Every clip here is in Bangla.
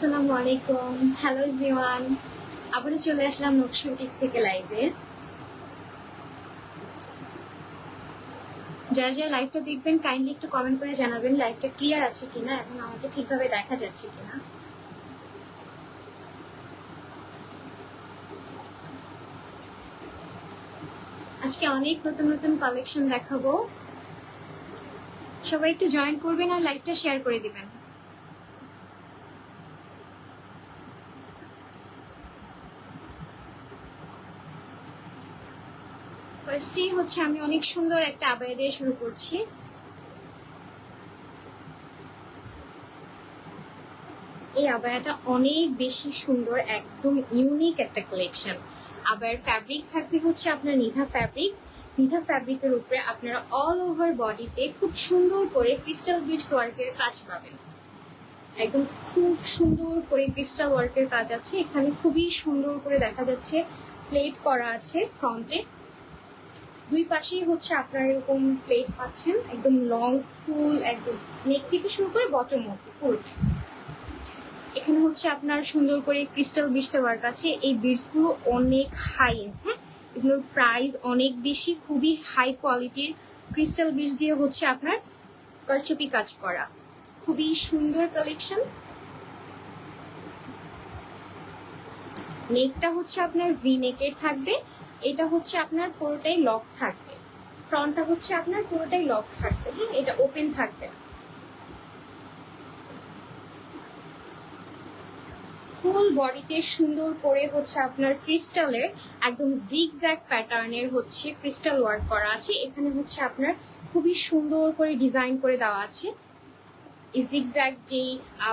আসসালামু আলাইকুম, হ্যালো এভরিওয়ান। আবারও চলে আসলাম নকশিউটিস থেকে লাইভে। যারা যারা লাইভটা দেখবেন কাইন্ডলি একটু কমেন্ট করে জানাবেন লাইভটা ক্লিয়ার আছে কিনা এবং আমাকে ঠিকভাবে দেখা যাচ্ছে কিনা। আজকে অনেক নতুন নতুন কালেকশন দেখাবো, সবাই একটু জয়েন করবেন আর লাইভটা শেয়ার করে দিবেন। ফার্স্টেই হচ্ছে আমি অনেক সুন্দর একটা আবায়া দিয়ে শুরু করছি। এই আবায়াটা অনেক বেশি সুন্দর, একদম ইউনিক একটা কালেকশন। আবার ফ্যাব্রিক থাকবে হচ্ছে আপনার নিধা ফ্যাব্রিক। নিধা ফ্যাব্রিকের উপরে আপনারা অল ওভার বডিতে খুব সুন্দর করে ক্রিস্টাল বিটস ওয়ার্কের কাজ পাবেন। একদম খুব সুন্দর করে ক্রিস্টাল ওয়ার্কের কাজ আছে। এখানে খুবই সুন্দর করে দেখা যাচ্ছে প্লেট করা আছে ফ্রন্টে। দুই পাশেই হচ্ছে আপনারা এরকম প্লেট পাচ্ছেন, একদম লং ফুল, একদম নেক থেকে শুরু করে বটম অবধি পুরোটাই। এখানে হচ্ছে আপনার সুন্দর করে ক্রিস্টাল বিটস ওয়ার্ক আছে। এই বিটস গুলো অনেক হাই এন্ড, হ্যাঁ, এগুলোর প্রাইস অনেক বেশি, খুবই হাই কোয়ালিটির ক্রিস্টাল বিটস দিয়ে হচ্ছে আপনার কারচুপি কাজ করা। খুবই সুন্দর কালেকশন। নেকটা হচ্ছে আপনার ভি নেকের থাকবে। এটা হচ্ছে আপনার পুরোটাই লক থাকবে। ফ্রন্টটা হচ্ছে আপনার পুরোটাই লক থাকবে, হ্যাঁ, এটা ওপেন থাকবে। ফুল বডিতে সুন্দর করে হচ্ছে আপনার ক্রিস্টালের একদম জিগজ্যাগ প্যাটার্নের হচ্ছে ক্রিস্টাল ওয়ার্ক করা আছে। এখানে হচ্ছে আপনার খুবই সুন্দর করে ডিজাইন করে দেওয়া আছে। এই জিগজ্যাগ যেই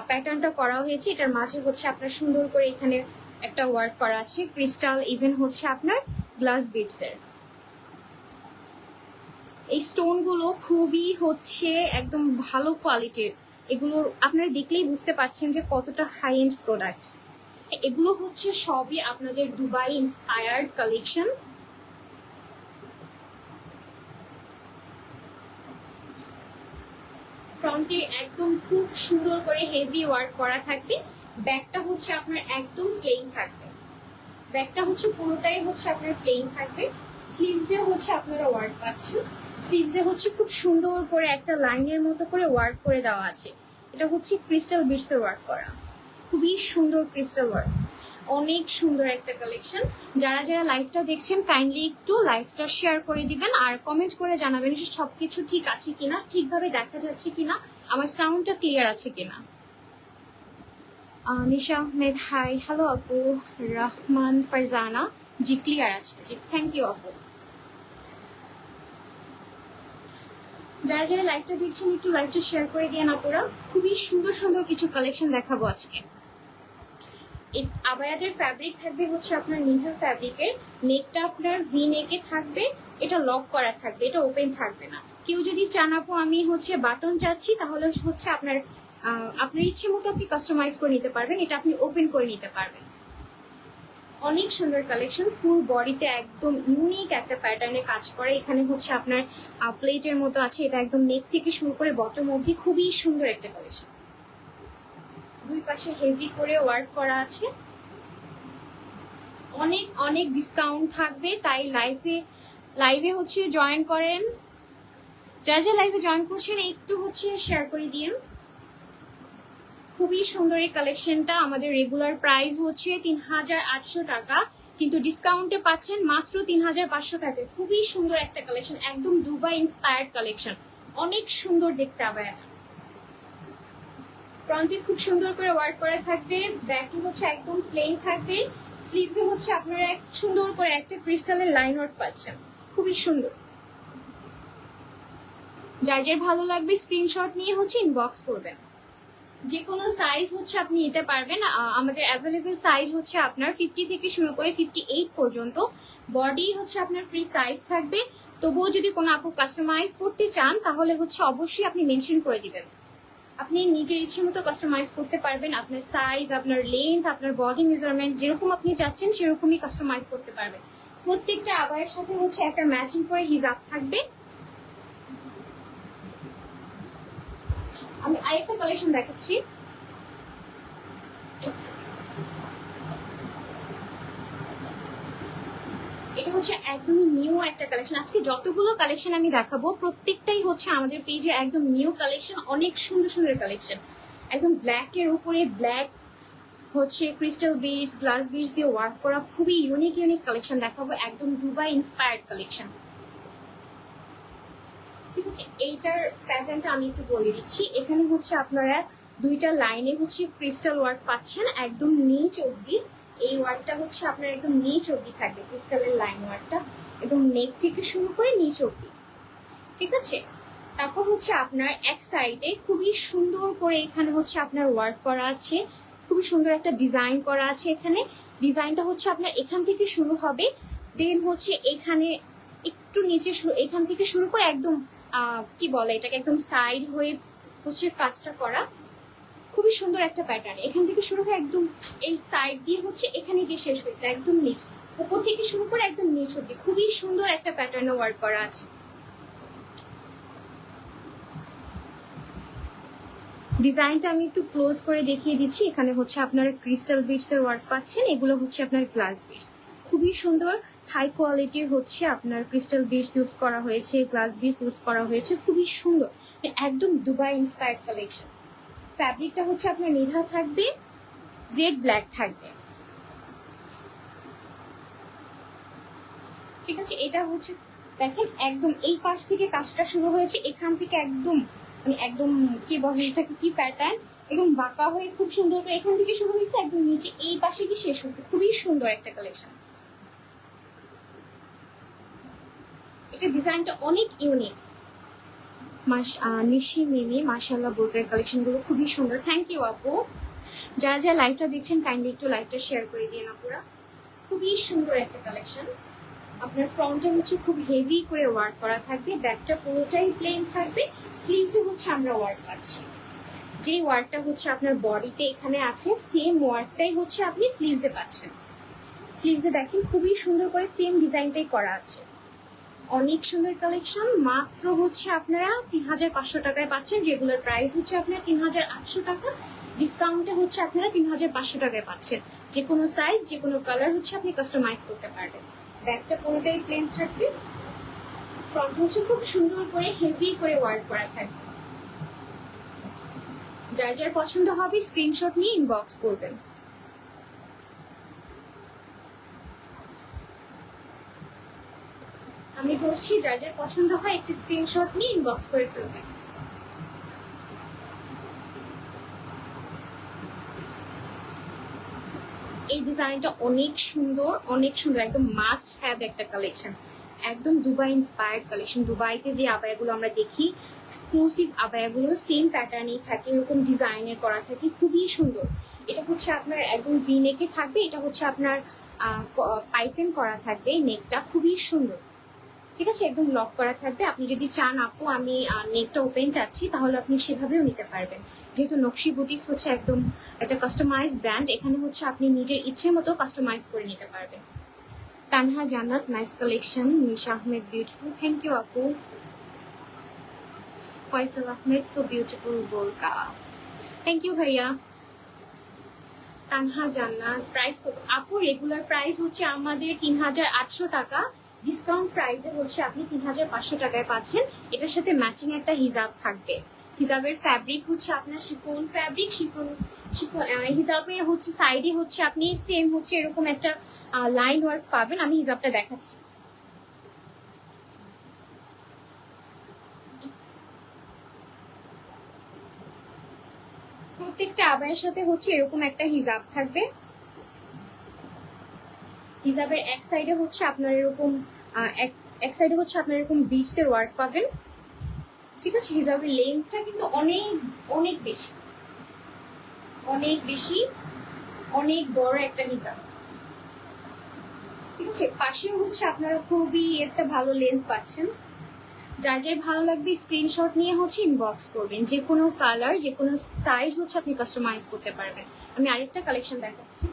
প্যাটার্নটা করা হয়েছে এটার মাঝে হচ্ছে আপনার সুন্দর করে এখানে একটা ওয়ার্ক করা আছে ক্রিস্টাল, ইভেন হচ্ছে আপনার গ্লাস বিটসের। এই স্টোন গুলো খুবই হচ্ছে একদম ভালো কোয়ালিটির। এগুলো আপনারা দেখলেই বুঝতে পারছেন যে কতটা হাই এন্ড প্রোডাক্ট। এগুলো হচ্ছে সবই আপনাদের দুবাই ইন্সপায়ার্ড কালেকশন। ফ্রন্টে একদম খুব সুন্দর করে হেভি ওয়ার্ক করা থাকবে। ব্যাকটা হচ্ছে আপনার একদম প্লেন থাকবে। ব্যাকটা হচ্ছে পুরোটাই হচ্ছে আপনার প্লেন থাকবে। স্লিভসে হচ্ছে আপনারা ওয়ার্ক পাচ্ছেন। স্লিভসে হচ্ছে খুব সুন্দর করে একটা লাইনের মতো করে ওয়ার্ক করে দেওয়া আছে। এটা হচ্ছে ক্রিস্টাল বিটসে ওয়ার্ক করা, খুবই সুন্দর ক্রিস্টাল ওয়ার্ক। অনেক সুন্দর একটা কালেকশন। যারা যারা লাইভটা দেখছেন কাইন্ডলি একটু লাইভটা শেয়ার করে দিবেন আর কমেন্ট করে জানাবেন যে সবকিছু ঠিক আছে কিনা, ঠিকভাবে দেখা যাচ্ছে কিনা, আমার সাউন্ডটা ক্লিয়ার আছে কিনা। নিশা আহমেদ হাই, হ্যালো আপু। রহমান ফারজানা, জি ক্লিয়ার আছে, জি থ্যাংক ইউ আপু। যারা যারা লাইভটা দেখছেন একটু লাইভটা শেয়ার করে দিয়েন আপুরা। খুবই সুন্দর সুন্দর কিছু কালেকশন দেখাবো আজকে। এই আবায়াতের ফ্যাব্রিক থাকবে হচ্ছে আপনার নিধা ফ্যাব্রিকের। নেকটা আপনার ভি নেকে থাকবে, এটা লক করা থাকবে, এটা ওপেন থাকবে না। কেউ যদি চান আপু আমি হচ্ছে বাটন চাচ্ছি, তাহলে হচ্ছে আপনার আপনার ইচ্ছে মতো আপনি কাস্টমাইজ করে নিতে পারবেন, এটা আপনি ওপেন করে নিতে পারবেন। অনেক সুন্দর কালেকশন। ফুল বডিতে একদম ইউনিক একটা প্যাটার্নে কাজ করে। এখানে হচ্ছে আপনার প্লেটের মতো আছে, এটা একদম নেক থেকে শুরু করে বটম অবধি খুবই সুন্দর একটা কালেকশন। দুই পাশে হেভি করে ওয়ার্ক করা আছে। অনেক অনেক ডিসকাউন্ট থাকবে, তাই লাইভে হচ্ছে জয়েন করেন। যারা যারা লাইভে জয়েন করছেন একটু হচ্ছে শেয়ার করে দিন। খুবই সুন্দর এই কালেকশনটা। আমাদের রেগুলার প্রাইস হচ্ছে ৩৮০০ টাকা, কিন্তু ডিসকাউন্টে পাচ্ছেন মাত্র ৩৫০০ টাকা। খুবই সুন্দর একটা কালেকশন, একদম দুবাই ইন্সপায়ার্ড কালেকশন। অনেক সুন্দর দেখতে আবায়াটা। ফ্রন্টে খুব সুন্দর করে ওয়ার্ক করা থাকবে, ব্যাকে হচ্ছে একদম প্লেন থাকবে। স্লিভসে হচ্ছে আপনারা এক সুন্দর করে একটা ক্রিস্টালের লাইন ওয়ার্ক পাচ্ছেন, খুবই সুন্দর। যার যার ভালো লাগবে স্ক্রিনশট নিয়ে হচ্ছে ইনবক্স করবেন। যে কোনো সাইজ হচ্ছে আপনি নিতে পারবেন। আমাদের অ্যাভেলেবল সাইজ হচ্ছে আপনার 50 থেকে শুরু করে 58 পর্যন্ত। বডি হচ্ছে আপনার ফ্রি সাইজ থাকবে। তবুও যদি কোনো আপু কাস্টমাইজ করতে চান তাহলে হচ্ছে অবশ্যই আপনি মেনশন করে দিবেন। আপনি নিজের ইচ্ছে মতো কাস্টমাইজ করতে পারবেন। আপনার সাইজ, আপনার লেন্থ, আপনার বডি মেজারমেন্ট যেরকম আপনি চাচ্ছেন সেরকমই কাস্টমাইজ করতে পারবেন। প্রত্যেকটা আবায়ের সাথে হচ্ছে একটা ম্যাচিং করে হিজাব থাকবে। আমি আরেকটা কালেকশন দেখাচ্ছি। এটা হচ্ছে একদমই নিউ একটা কালেকশন। আজকে যতগুলো কালেকশন আমি দেখাবো প্রত্যেকটাই হচ্ছে আমাদের পেজে একদম নিউ কালেকশন, অনেক সুন্দর সুন্দর কালেকশন। একদম ব্ল্যাক এর উপরে ব্ল্যাক হচ্ছে ক্রিস্টাল বিডস, গ্লাস বিডস দিয়ে ওয়ার্ক করা খুবই ইউনিক ইউনিক কালেকশন দেখাবো, একদম দুবাই ইন্সপায়ার্ড কালেকশন। ঠিক আছে, এইটার প্যাটার্নটা আমি একটু বলে দিচ্ছি। এখানে হচ্ছে আপনারা দুইটা লাইনে হচ্ছে ক্রিস্টাল ওয়ার্ক পাচ্ছেন একদম নিচ অব্দি। এই ওয়ার্কটা হচ্ছে আপনার একদম নিচ অব্দি থাকে, ক্রিস্টালের লাইন ওয়ার্কটা একদম নেক থেকে শুরু করে নিচ অব্দি। ঠিক আছে, তারপর হচ্ছে আপনার এক সাইডে খুবই সুন্দর করে এখানে হচ্ছে আপনার ওয়ার্ক করা আছে, খুবই সুন্দর একটা ডিজাইন করা আছে। এখানে ডিজাইনটা হচ্ছে আপনার এখান থেকে শুরু হবে, দেন হচ্ছে এখানে একটু নিচে এখান থেকে শুরু করে একদম কি বলে এটাকে, একদম সাইড হয়ে হচ্ছে কাজটা করা। খুবই সুন্দর একটা প্যাটার্ন, এখান থেকে শুরু হয়ে একদম এই সাইড দিয়ে হচ্ছে এখানে গিয়ে শেষ হয়েছে একদম নিচ, উপর থেকে শুরু করে একদম নিচ অব্দি খুবই সুন্দর একটা প্যাটার্নে ওয়ার্ক করা আছে। ডিজাইনটা আমি একটু ক্লোজ করে দেখিয়ে দিচ্ছি। এখানে হচ্ছে আপনার ক্রিস্টাল বিডস এর ওয়ার্ক পাচ্ছেন, এগুলো হচ্ছে আপনার গ্লাস বিডস, খুবই সুন্দর হাই কোয়ালিটির হচ্ছে আপনার ক্রিস্টাল বিডস ইউজ করা হয়েছে, গ্লাস বিডস ইউজ করা হয়েছে, খুবই সুন্দর একদম দুবাই ইন্সপায়ার্ড কালেকশন। ফ্যাব্রিকটা হচ্ছে আপনার নিধা থাকবে, জেড ব্ল্যাক থাকবে। ঠিক আছে, এটা হচ্ছে দেখেন একদম এই পাশ থেকে কাজটা শুরু হয়েছে, এখান থেকে একদম মানে একদম কি বলে এটাকে, কি প্যাটার্ন, একদম বাঁকা হয়ে খুব সুন্দর করে এখান থেকে শুরু হয়েছে একদম নিচে এই পাশে কি শেষ হয়েছে, খুবই সুন্দর একটা কালেকশন। এটা ডিজাইনটা অনেক ইউনিক। নিশি মিমি মাশাআল্লাহ, বোরকার কালেকশন গুলো খুবই সুন্দর। থ্যাংক ইউ আপু। যারা যারা লাইভটা দেখছেন কাইন্ডলি একটু লাইভটা শেয়ার করে দিয়ে না পুরা, খুবই সুন্দর একটা কালেকশন। আপনার ফ্রন্টে হচ্ছে খুব হেভি করে ওয়ার্ক করা থাকবে, ব্যাকটা পুরোটাই প্লেন থাকবে, স্লিভসে হচ্ছে আমরা ওয়ার্ক পাচ্ছি। যে ওয়ার্কটা হচ্ছে আপনার বডিতে এখানে আছে সেম ওয়ার্কটাই হচ্ছে আপনি স্লিভসে পাচ্ছেন। স্লিভসে দেখেন খুবই সুন্দর করে সেম ডিজাইনটাই করা আছে, অনেক সুন্দর কালেকশন। মাত্র হচ্ছে আপনারা ৩৫০০ টাকায় পাচ্ছেন, রেগুলার প্রাইস হচ্ছে আপনার ৩৮০০ টাকা, ডিসকাউন্টে হচ্ছে আপনারা ৩৫০০ টাকায় পাচ্ছেন। যে কোনো সাইজ যে কোনো কালার হচ্ছে আপনি কাস্টমাইজ করতে পারবেন। ব্যাকটা পুরোটাই প্লেন থাকবে, ফ্রন্ট হচ্ছে খুব সুন্দর করে হেভি করে ওয়ার্ক করা থাকবে। যার যার পছন্দ হবে স্ক্রিনশট নিয়ে ইনবক্স করবেন। আমি বলছি যার যার পছন্দ হয় একটি স্ক্রিনশট নিয়ে ইনবক্স করে ফেলবেন। এই ডিজাইনটা অনেক সুন্দর, অনেক সুন্দর, একদম মাস্ট হ্যাভ একটা কালেকশন, একদম দুবাই ইন্সপায়ার্ড কালেকশন। দুবাইতে যে আবায়াগুলো আমরা দেখি এক্সক্লুসিভ আবায়াগুলো সেম প্যাটার্নেই থাকে, এরকম ডিজাইনের করা থাকে, খুবই সুন্দর। এটা হচ্ছে আপনার একদম ভি নেকে থাকবে, এটা হচ্ছে আপনার পাইপেন করা থাকবে, নেকটা খুবই সুন্দর। ঠিক আছে, একদম লক করা থাকবে। আপনি যদি চান আপু আমি নেকটা ওপেন চাচ্ছি তাহলে আপনি সেভাবেও নিতে পারবেন, যেহেতু নকশি বুটিক্স হচ্ছে একদম একটা কাস্টমাইজ ব্র্যান্ড, এখানে হচ্ছে আপনি নিজের ইচ্ছে মতো কাস্টমাইজ করে নিতে পারবেন। Tanha Jannat, nice collection. Nisha Ahmed, beautiful, thank you আপু। Faisal Ahmed, so beautiful burqa, thank you ভাইয়া। তানহা জান্নাত, প্রাইস কত আপু? রেগুলার প্রাইস হচ্ছে আমাদের ৩৮০০ টাকা, ডিসকাউন্ট প্রাইসে হচ্ছে আপনি ৩৫০০ টাকায় পাচ্ছেন। এটার সাথে ম্যাচিং একটা হিজাব থাকবে। হিজাবের ফ্যাব্রিক হচ্ছে আপনার শিফন ফ্যাব্রিক, শিফন হিজাবের হচ্ছে সাইডে হচ্ছে আপনি সেম হচ্ছে এরকম একটা লাইন ওয়ার্ক পাবেন। আমি হিজাবটা দেখাচ্ছি। প্রত্যেকটা আবায়ের সাথে হচ্ছে এরকম একটা হিজাব থাকবে। হিজাবের এক সাইডে হচ্ছে আপনার এরকম এক সাইডে হচ্ছে আপনার এরকম বিটস এর ওয়ার্ক পাবেন। ঠিক আছে, হিজাবের লেন্থটা কিন্তু অনেক অনেক বেশি, অনেক বেশি, অনেক বড় একটা হিজাব। ঠিক আছে, পাশেও হচ্ছে আপনারা খুবই একটা ভালো লেন্থ পাচ্ছেন। যার যার ভালো লাগবে স্ক্রিনশট নিয়ে হচ্ছে ইনবক্স করবেন। যে কোনো কালার যে কোনো সাইজ হচ্ছে আপনি কাস্টমাইজ করতে পারবেন। আমি আরেকটা কালেকশন দেখাচ্ছি।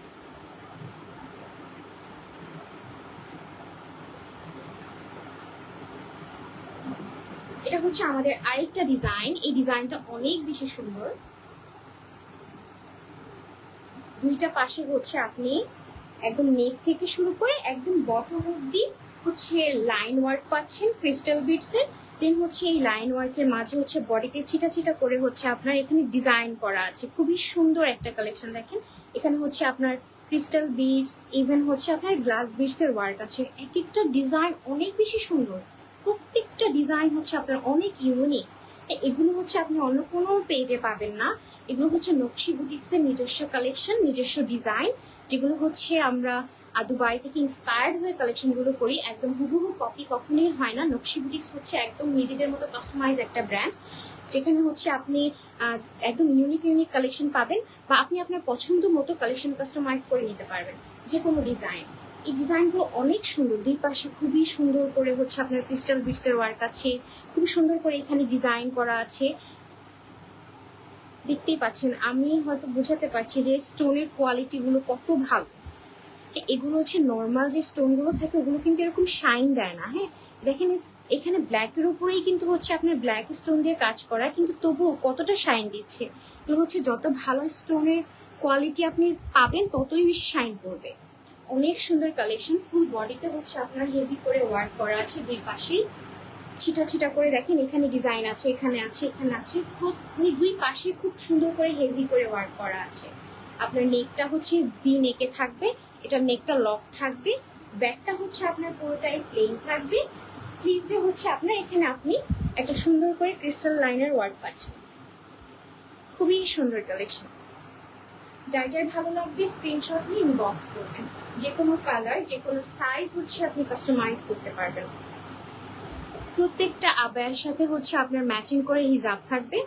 এটা হচ্ছে আমাদের আরেকটা ডিজাইন। এই ডিজাইনটা অনেক বেশি সুন্দর। দুইটা পাশে হচ্ছে আপনি একদম নেক থেকে শুরু করে একদম বটম অব্দি হচ্ছে লাইন ওয়ার্ক পাচ্ছেন ক্রিস্টাল বিটসের। দেন হচ্ছে এই লাইন ওয়ার্কের মাঝে হচ্ছে বডিতে ছিটা ছিটা করে হচ্ছে আপনার এখানে ডিজাইন করা আছে। খুবই সুন্দর একটা কালেকশন। দেখেন এখানে হচ্ছে আপনার ক্রিস্টাল বিটস, ইভেন হচ্ছে আপনার গ্লাস বিটসের ওয়ার্ক আছে। এক একটা ডিজাইন অনেক বেশি সুন্দর, প্রত্যেকটা ডিজাইন হচ্ছে আপনার অনেক ইউনিক। এগুলো হচ্ছে আপনি অন্য কোনো পেজে পাবেন না। এগুলো হচ্ছে নকশি বুটিক্সের নিজস্ব কালেকশন, নিজস্ব ডিজাইন, যেগুলো হচ্ছে আমরা দুবাই থেকে ইন্সপায়ার্ড হয়ে কালেকশনগুলো করি। একদম হুবহু কপি কখনোই হয় না। নকশি বুটিক্স হচ্ছে একদম নিজেদের মতো কাস্টমাইজ একটা ব্র্যান্ড, যেখানে হচ্ছে আপনি একদম ইউনিক ইউনিক কালেকশন পাবেন, বা আপনি আপনার পছন্দ মতো কালেকশন কাস্টমাইজ করে নিতে পারবেন যে কোনো ডিজাইন। এই ডিজাইনগুলো অনেক সুন্দর, দুই পাশে খুবই সুন্দর করে হচ্ছে আপনার ক্রিস্টাল বিটসের ওয়ার্ক আছে, খুবই সুন্দর করে এখানে ডিজাইন করা আছে। দেখতেই পাচ্ছেন, আমি হয়তো বোঝাতে পারছি যে স্টোনের কোয়ালিটিগুলো কত ভালো। এগুলো হচ্ছে নর্মাল যে স্টোনগুলো থাকে ওগুলো কিন্তু এরকম শাইন দেয় না। হ্যাঁ দেখেন এখানে ব্ল্যাকের উপরেই কিন্তু হচ্ছে আপনার ব্ল্যাক স্টোন দিয়ে কাজ করা, কিন্তু তবুও কতটা শাইন দিচ্ছে। এগুলো হচ্ছে যত ভালো স্টোনের কোয়ালিটি আপনি পাবেন ততই বেশি শাইন করবে। অনেক সুন্দর কালেকশন। ফুল বডিতে হচ্ছে আপনার হেভি করে ওয়ার্ক করা আছে, দুই পাশেই ছিটা ছিটা করে। দেখেন এখানে ডিজাইন আছে, এখানে আছে, এখানে আছে, মানে দুই পাশে খুব সুন্দর করে হেভি করে ওয়ার্ক করা আছে। আপনার নেকটা হচ্ছে ভি নেকে থাকবে, এটা নেকটা লক থাকবে। ব্যাকটা হচ্ছে আপনার পুরোটাই প্লেন থাকবে। স্লিভসে হচ্ছে আপনার এখানে আপনি একটা সুন্দর করে ক্রিস্টাল লাইনের ওয়ার্ক পাচ্ছেন। খুবই সুন্দর কালেকশন। যার যার ভালো লাগবে স্ক্রিনশট নিয়ে ইনবক্স করবেন। যে কোনো কালার, যে কোনো সাইজ হচ্ছে আপনি কাস্টমাইজ করতে পারবেন। প্রত্যেকটা আবায়ার সাথে হচ্ছে আপনার ম্যাচিং করে হিজাব থাকবে।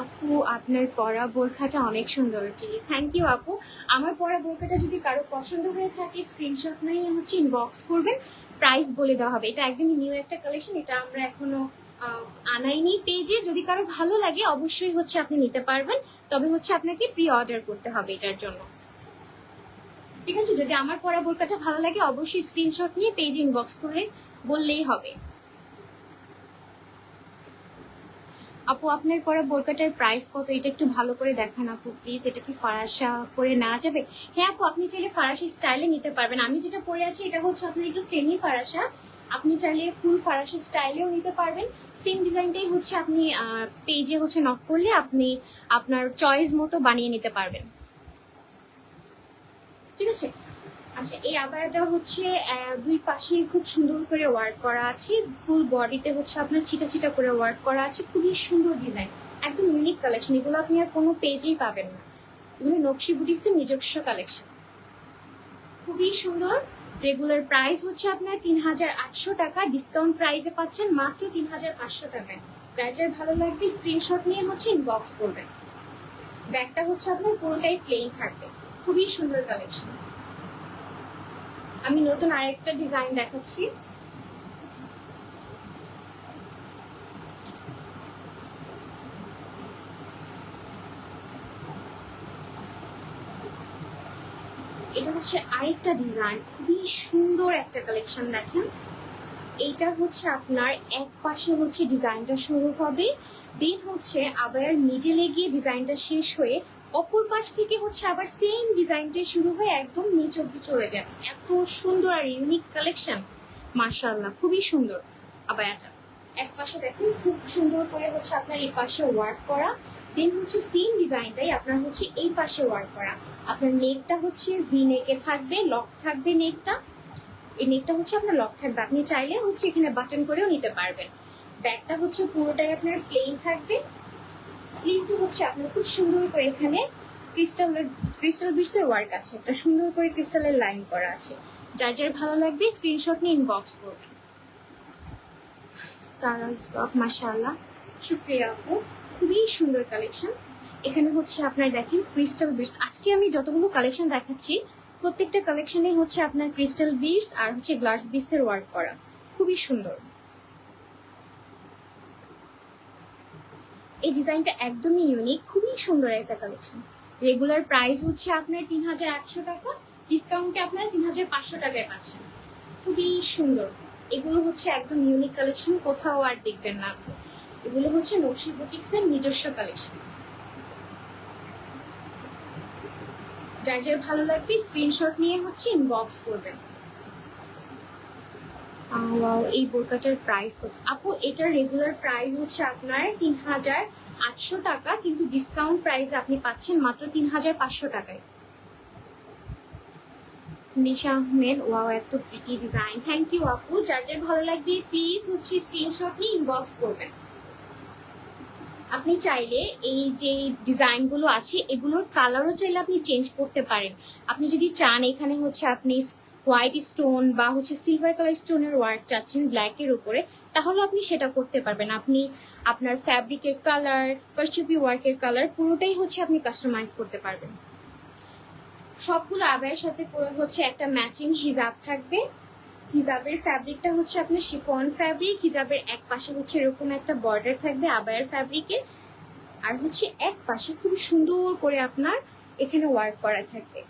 আপু আপনার পরা বোরখাটা অনেক সুন্দর। জি থ্যাংক ইউ আপু। আমার পরা বোরখাটা যদি কারো পছন্দ হয়ে থাকে স্ক্রিনশট নিয়ে হচ্ছে ইনবক্স করবেন, প্রাইস বলে দেওয়া হবে। এটা একদমই নিউ একটা কালেকশন, এটা আমরা এখনো আনাইনি পেজে। যদি কারো ভালো লাগে অবশ্যই হচ্ছে আপনি নিতে পারবেন, তবে হচ্ছে আপনাকে প্রি অর্ডার করতে হবে এটার জন্য। ঠিক আছে, যদি আমার পরা বোরকাটা ভালো লাগে অবশ্যই স্ক্রিনশট নিয়ে পেজ ইনবক্স করে বললেই হবে। আপু আপনার পরা বোরকাটার প্রাইস কত, এটা একটু ভালো করে দেখান আপু প্লিজ। এটা কি ফারাসা করে নেওয়া যাবে? হ্যাঁ আপু, আপনি চাইলে ফারাসি স্টাইলে নিতে পারবেন। আমি যেটা পরে আছি এটা হচ্ছে আপনার একটু সেমি ফারাসা, আপনি চাইলে ফুল ফারাসি স্টাইলেও নিতে পারবেন। সেম ডিজাইনটাই হচ্ছে আপনি পেজে হচ্ছে নক করলে আপনি আপনার চয়েস মতো বানিয়ে নিতে পারবেন। ঠিক আছে। আচ্ছা, এই আবায়াটা হচ্ছে দুই পাশে খুব সুন্দর করে ওয়ার্ক করা আছে। ফুল বডিতে হচ্ছে আপনার ছিটা ছিটা করে ওয়ার্ক করা আছে। খুবই সুন্দর ডিজাইন, একদম ইউনিক কালেকশন। এগুলো আপনি আর কোনো পেজেই পাবেন না। এগুলো নকশি বুটিক্সের নিজস্ব কালেকশন, খুবই সুন্দর। রেগুলার প্রাইস হচ্ছে আপনার ৩৮০০ টাকা, ডিসকাউন্ট প্রাইসে পাচ্ছেন মাত্র ৩৫০০ টাকায়। যার যার ভালো লাগবে স্ক্রিনশট নিয়ে হচ্ছে ইনবক্স করবেন। ব্যাগটা হচ্ছে আপনার পুরোটাই প্লেন থাকবে। খুবই সুন্দর কালেকশন। আমি নতুন আরেকটা ডিজাইন দেখাচ্ছি। এটা হচ্ছে আরেকটা ডিজাইন, খুবই সুন্দর একটা কালেকশন। দেখেন এইটা হচ্ছে আপনার এক পাশে হচ্ছে ডিজাইনটা শুরু হবে, দেন হচ্ছে আবার মিডলে গিয়ে ডিজাইনটা শেষ হয়ে অপর পাশ থেকে হচ্ছে আবার সেম ডিজাইনটা শুরু হয়ে একদম নিচ অব্দি চলে যাবে। এত সুন্দর আর ইউনিক কালেকশন, মাশাআল্লাহ খুবই সুন্দর। আবার এটা এক পাশে দেখেন খুব সুন্দর করে হচ্ছে আপনার এই পাশে ওয়ার্ক করা, দেন হচ্ছে সেম ডিজাইনটাই আপনার হচ্ছে এই পাশে ওয়ার্ক করা। আপনার নেকটা হচ্ছে ভি নেকে থাকবে, লক থাকবে নেকটা। এই নেকটা হচ্ছে আপনার লক থাকবে, আপনি চাইলে হচ্ছে এখানে বাটন করেও নিতে পারবেন। ব্যাকটা হচ্ছে পুরোটাই আপনার প্লেন থাকবে। স্লিভসে হচ্ছে আপনার খুব সুন্দর করে এখানে ক্রিস্টাল বিটসের ওয়ার্ক আছে, একটা সুন্দর করে ক্রিস্টালের লাইন করা আছে। যার যার ভালো লাগবে স্ক্রিনশট নিয়ে ইনবক্স করবেন। সারাস ব্লগ, মাশাআল্লাহ, শুকরিয়া আপু, খুবই সুন্দর কালেকশন। এখানে হচ্ছে আপনার দেখেন ক্রিস্টাল বিটস। আজকে আমি যতগুলো কালেকশন দেখাচ্ছি প্রত্যেকটা কালেকশনে হচ্ছে আপনার ক্রিস্টাল বিটস আর হচ্ছে গ্লাস বিটসের ওয়ার্ক করা, খুবই সুন্দর। এই ডিজাইনটা একদমই ইউনিক, খুবই সুন্দর একটা কালেকশন। রেগুলার প্রাইস হচ্ছে আপনার ৩৮০০ টাকা, ডিসকাউন্টে আপনারা ৩৫০০ টাকায় পাচ্ছেন। খুবই সুন্দর। এগুলো হচ্ছে একদম ইউনিক কালেকশন, কোথাও আর দেখবেন না আপনি। এগুলো হচ্ছে নকশি বুটিক্সের নিজস্ব কালেকশন। যার যার ভালো লাগবে স্ক্রিনশট নিয়ে হচ্ছে ইনবক্স করবেন। এই বোরকাটার প্রাইস কত আপু? এটার রেগুলার প্রাইস হচ্ছে আপনার ৩,৮০০ টাকা, কিন্তু ডিসকাউন্ট প্রাইস আপনি পাচ্ছেন মাত্র ৩,৫০০ টাকায়। নিশা আহমেদ, ওয়াও এত প্রিটি ডিজাইন, থ্যাংক ইউ আপু। যার যার ভালো লাগবে প্লিজ হচ্ছে স্ক্রিনশট নিয়ে ইনবক্স করবেন। আপনি চাইলে এই যে ডিজাইনগুলো আছে এগুলোর কালারও চাইলে আপনি চেঞ্জ করতে পারেন। আপনি যদি চান এখানে হচ্ছে আপনি হোয়াইট স্টোন বা হচ্ছে সিলভার কালার স্টোনের ওয়ার্ক চাচ্ছেন ব্ল্যাকের উপরে, তাহলে আপনি সেটা করতে পারবেন। আপনি আপনার ফ্যাব্রিকের কালার, কারচুপি ওয়ার্কের কালার পুরোটাই হচ্ছে আপনি কাস্টমাইজ করতে পারবেন। সবগুলো আবায়ের সাথে করে হচ্ছে একটা ম্যাচিং হিজাব থাকবে। হিজাবের ফ্যাব্রিকটা হচ্ছে আপনার শিফন ফ্যাব্রিক। হিজাবের এক পাশে হচ্ছে এরকম একটা বর্ডার থাকবে আবায়ের ফ্যাব্রিকে, আর হচ্ছে এক পাশে খুব সুন্দর করে আপনার এখানে ওয়ার্ক করা থাকবে।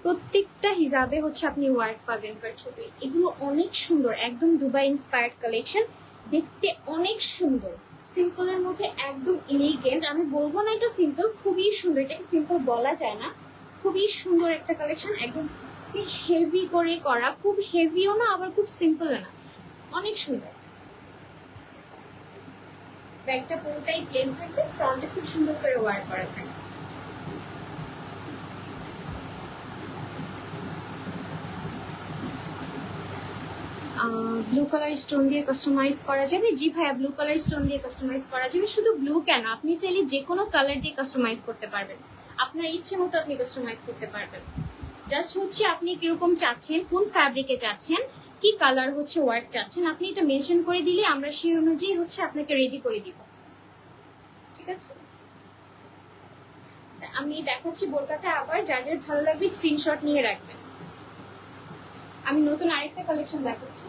প্রত্যেকটা হিজাবে হচ্ছে আপনি ওয়ার্ক পাবেন ছবি। এগুলো অনেক সুন্দর, একদম দুবাই ইন্সপায়ার্ড কালেকশন, দেখতে অনেক সুন্দর, সিম্পলের মধ্যে একদম এলিগেন্ট। আমি বলবো না এটা সিম্পল, খুবই সুন্দর, এটাকে সিম্পল বলা যায় না, খুবই সুন্দর একটা কালেকশন। একদম হেভি করে করা, খুব হেভিও না আবার খুব সিম্পল না, অনেক সুন্দর। ব্যাগটা পুরোটাই প্লেন থাকবে, ফ্রন্টে খুব সুন্দর করে ওয়ার্ক করা থাকবে। ব্লু কালার স্টোন দিয়ে কাস্টমাইজ করা যাবে? জি ভাইয়া, ব্লু কালার স্টোন দিয়ে কাস্টমাইজ করা যাবে। শুধু ব্লু কেন, আপনি চাইলে যে কোনো কালার দিয়ে কাস্টমাইজ করতে পারবেন, আপনার ইচ্ছে মতো আপনি কাস্টমাইজ করতে পারবেন। জাস্ট হচ্ছে আপনি কিরকম চাচ্ছেন, কোন ফ্যাব্রিকে চাচ্ছেন, কি কালার হচ্ছে ওয়ার্ক চাচ্ছেন, আপনি এটা মেনশন করে দিলে আমরা সেই অনুযায়ী হচ্ছে আপনাকে রেডি করে দিব। ঠিক আছে, আমি দেখাচ্ছি বোরকাটা আবার। যার যার ভালো লাগবে স্ক্রিনশট নিয়ে রাখবেন। আমি নতুন আরেকটা কালেকশন দেখাচ্ছি।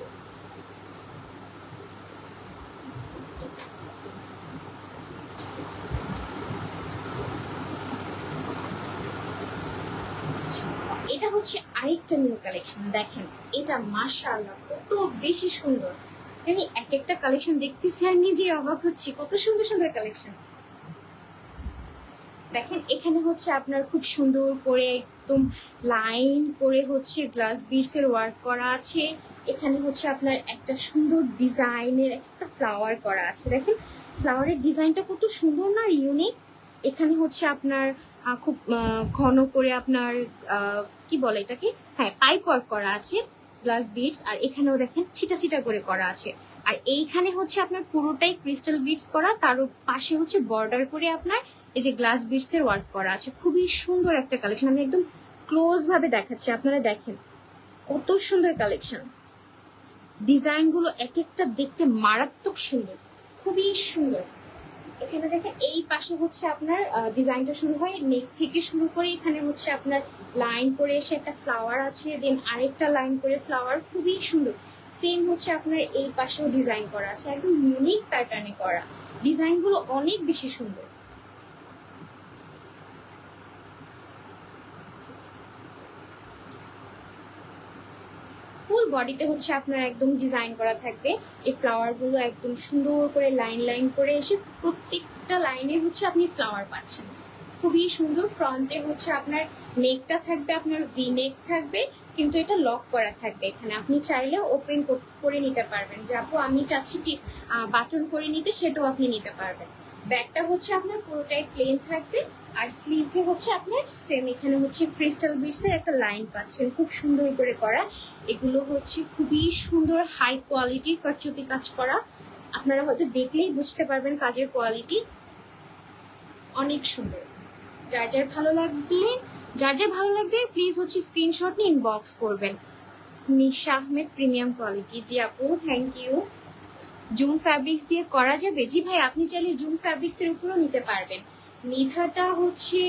এটা হচ্ছে আরেকটা নিউ কালেকশন, দেখেন এটা মাশাআল্লাহ কত বেশি সুন্দর। আমি এক একটা কালেকশন দেখতেছি আর নিজেই অবাক হচ্ছি, কত সুন্দর সুন্দর কালেকশন। দেখেন এখানে হচ্ছে আপনার খুব সুন্দর করে একদম লাইন করে হচ্ছে গ্লাস বিটস এর ওয়ার্ক করা আছে। এখানে হচ্ছে আপনার একটা সুন্দর ডিজাইনের একটা ফ্লাওয়ার করা আছে। দেখেন ফ্লাওয়ারের ডিজাইনটা কত সুন্দর না, ইউনিক। এখানে হচ্ছে আপনার খুব ঘন করে আপনার কি বলে এটাকে, হ্যাঁ পাইপ ওয়ার্ক করা আছে গ্লাস বিটস, আর এখানেও দেখেন ছিটা ছিটা করে করা আছে। আর এইখানে হচ্ছে আপনার পুরোটাই ক্রিস্টাল বিটস করা, তার পাশে হচ্ছে বর্ডার করে আপনার এই যে গ্লাস বিটস এর ওয়ার্ক করা আছে। খুবই সুন্দর একটা কালেকশন, আমি একদম ক্লোজ ভাবে দেখাচ্ছি, আপনারা দেখেন কত সুন্দর কালেকশন। ডিজাইন গুলো এক একটা দেখতে মারাত্মক সুন্দর, খুবই সুন্দর। এখানে দেখেন এই পাশে হচ্ছে আপনার ডিজাইনটা শুরু হয় নেক থেকে শুরু করে, এখানে হচ্ছে আপনার লাইন করে এসে একটা ফ্লাওয়ার আছে, দেন আরেকটা লাইন করে ফ্লাওয়ার, খুবই সুন্দর। সেম হচ্ছে আপনার এই পাশেও ডিজাইন করা আছে, একদম ইউনিক প্যাটার্নে করা। ডিজাইনগুলো অনেক বেশি সুন্দর। ফুল বডিতে হচ্ছে আপনার একদম ডিজাইন করা থাকবে। এই ফ্লাওয়ার গুলো একদম সুন্দর করে লাইন লাইন করে এসে প্রত্যেকটা লাইনে হচ্ছে আপনি ফ্লাওয়ার পাচ্ছেন, খুবই সুন্দর। ফ্রন্টে হচ্ছে আপনার নেকটা থাকবে, আপনার ভি নেক থাকবে, কিন্তু এটা লক করা থাকবে। এখানে আপনি চাইলে ওপেন করে নিতে পারবেন, যে আপু আমি চাচ্ছি বাটন করে নিতে, সেটাও আপনি নিতে পারবেন। ব্যাগটা হচ্ছে আপনার পুরোটাই প্লেন থাকবে, আর স্লিভসে হচ্ছে আপনার সেম এখানে হচ্ছে ক্রিস্টাল বিটস এর একটা লাইন পাচ্ছেন, খুব সুন্দর করে করা। এগুলো হচ্ছে খুবই সুন্দর হাই কোয়ালিটির কারচুপি কাজ করা, আপনারা হয়তো দেখলেই বুঝতে পারবেন কাজের কোয়ালিটি, অনেক সুন্দর। যার যার ভালো লাগবে প্লিজ হচ্ছে স্ক্রিনশট নিয়ে ইনবক্স করবেন। নিশা আহমেদ, প্রিমিয়াম কোয়ালিটি। জি আপু, থ্যাংক ইউ। জুম ফ্যাব্রিক্স দিয়ে করা যাবে? জি ভাই, আপনি চাইলে জুম ফ্যাব্রিক্স এর উপরও নিতে পারবেন। নিধাটা হচ্ছে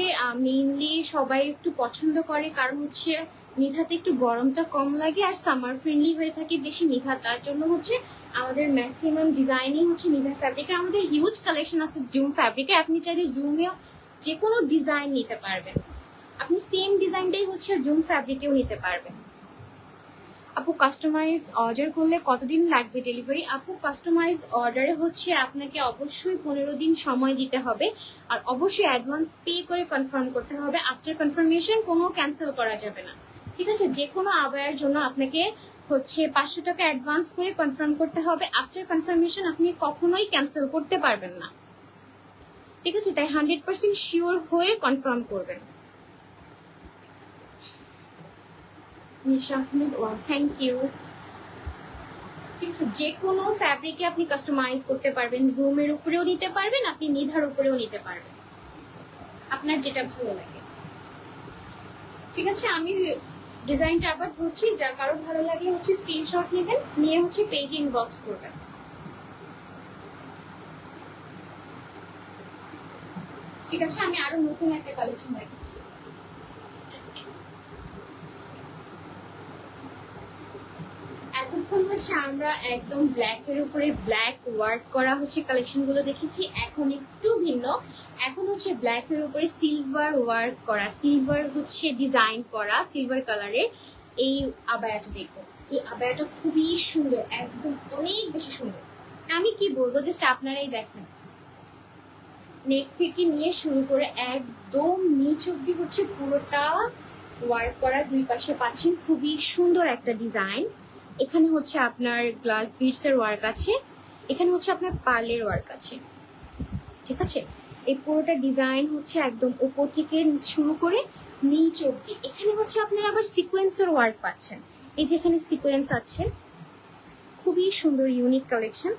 মেইনলি সবাই একটু পছন্দ করে, কারণ হচ্ছে নিধাতে একটু গরমটা কম লাগে আর সামার ফ্রেন্ডলি হয়ে থাকে বেশি নিধা, তার জন্য হচ্ছে আমাদের ম্যাক্সিমাম ডিজাইনই হচ্ছে নিধা ফ্যাব্রিকের। আমাদের হিউজ কালেকশন আছে জুম ফ্যাব্রিকের, আপনি চাইলে জুমেও যে কোনো ডিজাইন নিতে পারবেন। আপনি সেম ডিজাইনটাই হচ্ছে জুম ফ্যাব্রিকেও নিতে পারবেন। আপু কাস্টমাইজ অর্ডার করলে কতদিন লাগবে ডেলিভারি? আপু কাস্টমাইজ অর্ডারে হচ্ছে আপনাকে অবশ্যই 15 দিন সময় দিতে হবে, আর অবশ্যই অ্যাডভান্স পে করে কনফার্ম করতে হবে। আফটার কনফার্মেশন কোনো ক্যান্সেল করা যাবে না, ঠিক আছে? যে কোনো আবায়ের জন্য আপনাকে হচ্ছে 500 টাকা অ্যাডভান্স করে কনফার্ম করতে হবে। আফটার কনফার্মেশন আপনি কখনোই ক্যান্সেল করতে পারবেন না, ঠিক আছে? তাই 100% শিওর হয়ে কনফার্ম করবেন। নিশা আহমেদ, ওয়াও, থ্যাংক ইউ। ঠিক আছে, যে কোনো ফ্যাব্রিকে আপনি কাস্টমাইজ করতে পারবেন, জুমের উপরেও নিতে পারবেন, আপনি নিধার উপরেও নিতে পারবেন, আপনার যেটা ভালো লাগে। ঠিক আছে, আমি ডিজাইনটা আবার ধরছি, যা কারো ভালো লাগলে হচ্ছে স্ক্রিনশট নেবেন, নিয়ে হচ্ছে পেজে ইনবক্স করবেন। ঠিক আছে, আমি আরো নতুন একটা কালেকশন দেখাচ্ছি। এতক্ষণ হচ্ছে আমরা একদম ব্ল্যাক এর উপরে ব্ল্যাক ওয়ার্ক করা হচ্ছে কালেকশন গুলো দেখেছি, এখন একটু ভিন্ন। এখন হচ্ছে ব্ল্যাক এর উপরে সিলভার ওয়ার্ক করা, সিলভার হচ্ছে ডিজাইন করা, সিলভার কালারের এই আবায়াটা দেখো। এই আবায়াটা খুবই সুন্দর, একদম অনেক বেশি সুন্দর। আমি কি বলবো, জাস্ট আপনারাই দেখেন, নেক থেকে নিয়ে শুরু করে একদম নিচ অব্দি হচ্ছে পুরোটা ওয়ার্ক করা, দুই পাশে পাচ্ছেন খুবই সুন্দর একটা ডিজাইন। এখানে হচ্ছে আপনার গ্লাস বিটস এর ওয়ার্ক আছে, এখানে হচ্ছে আপনার পার্লের ওয়ার্ক আছে, ঠিক আছে? এই পুরোটা ডিজাইন হচ্ছে একদম উপর থেকে শুরু করে নিচ অব্দি। এখানে হচ্ছে আপনারা আবার সিকোয়েন্সের ওয়ার্ক পাচ্ছেন, এই যে এখানে সিকোয়েন্স আছে, খুবই সুন্দর ইউনিক কালেকশন।